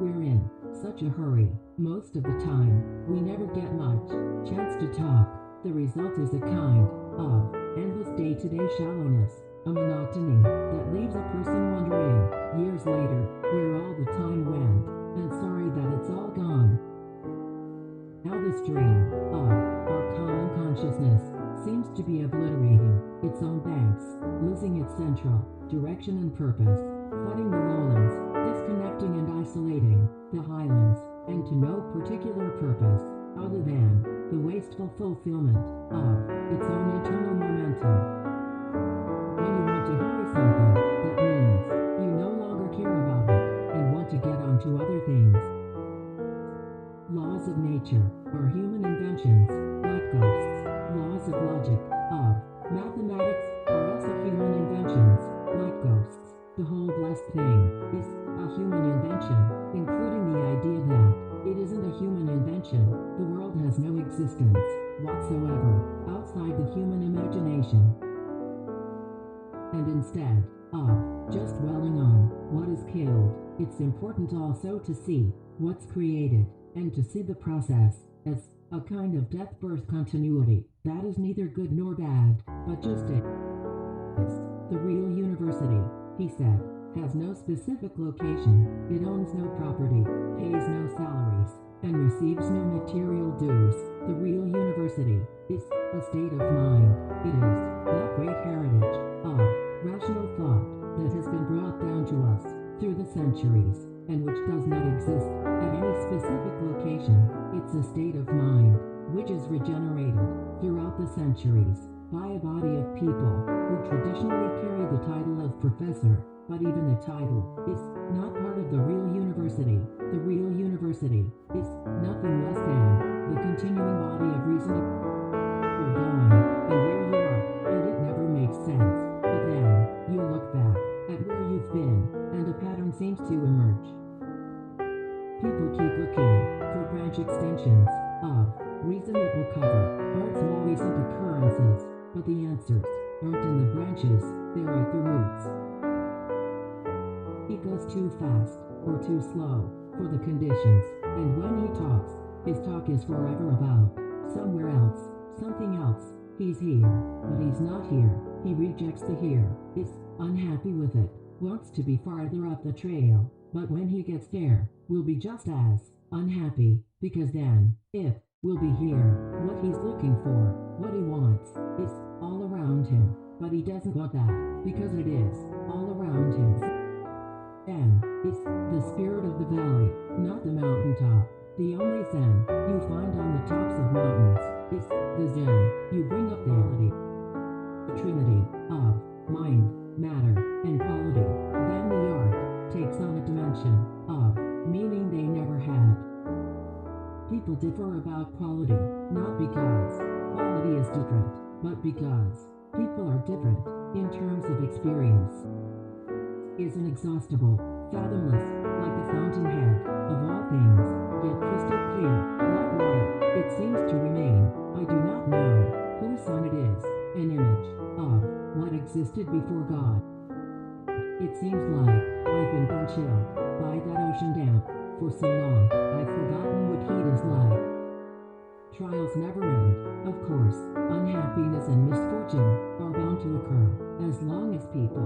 We're in such a hurry. Most of the time, we never get much chance to talk. The result is a kind of endless day-to-day shallowness, a monotony that leaves a person wondering, years later, where all the time went, and sorry that it's all gone. Now the stream of our common consciousness seems to be obliterating its own banks, losing its central direction and purpose, flooding the lowlands, disconnecting and isolating the highlands, and to no particular purpose other than the wasteful fulfillment of its own internal momentum. When you want to hurry something, that means you no longer care about it and want to get on to other things. Laws of nature are human inventions, like ghosts. Laws of logic, of mathematics, are also human inventions, like ghosts. The whole blessed thing is a human invention, including the idea that it isn't a human invention. The world has no existence whatsoever outside the human imagination. And instead of just dwelling on what is killed, it's important also to see what's created, and to see the process as a kind of death-birth continuity that is neither good nor bad, but just is. The real university, he said, has no specific location, it owns no property, pays no salaries, and receives no material dues. The real university is a state of mind. It is that great heritage of rational thought that has been brought down to us through the centuries, and which does not exist at any specific location. It's a state of mind which is regenerated throughout the centuries by a body of people who traditionally carry the title of professor, but even the title is not part of the real university. The real university is nothing less than the continuing body of reasoning. You're going and where you are, and it never makes sense. But then you look back at where you've been, and a pattern seems to emerge. People keep looking for branch extensions of reason that will cover Art's more recent occurrences, but the answers aren't in the branches, they're at the roots. He goes too fast or too slow for the conditions, and when he talks, his talk is forever about somewhere else, something else. He's here, but he's not here. He rejects the here, is unhappy with it, wants to be farther up the trail, but when he gets there, will be just as unhappy, because then, if will be here, what he's looking for, what he wants, is all around him, but he doesn't want that, because it is all around him. Zen is the spirit of the valley, not the mountaintop. The only Zen you find on the tops of mountains is the Zen you bring up daily. The trinity of mind, matter, and quality. Then the art takes on a dimension of meaning they never had. People differ about quality, not because quality is different, but because people are different in terms of experience. Is inexhaustible, fathomless, like the fountainhead of all things, yet crystal clear, like water. It seems to remain. I do not know whose son it is, an image of what existed before God. It seems like I've been bone chilled by that ocean damp for so long, I've forgotten what heat is like. Trials never end, of course. Unhappiness and misfortune are bound to occur as long as people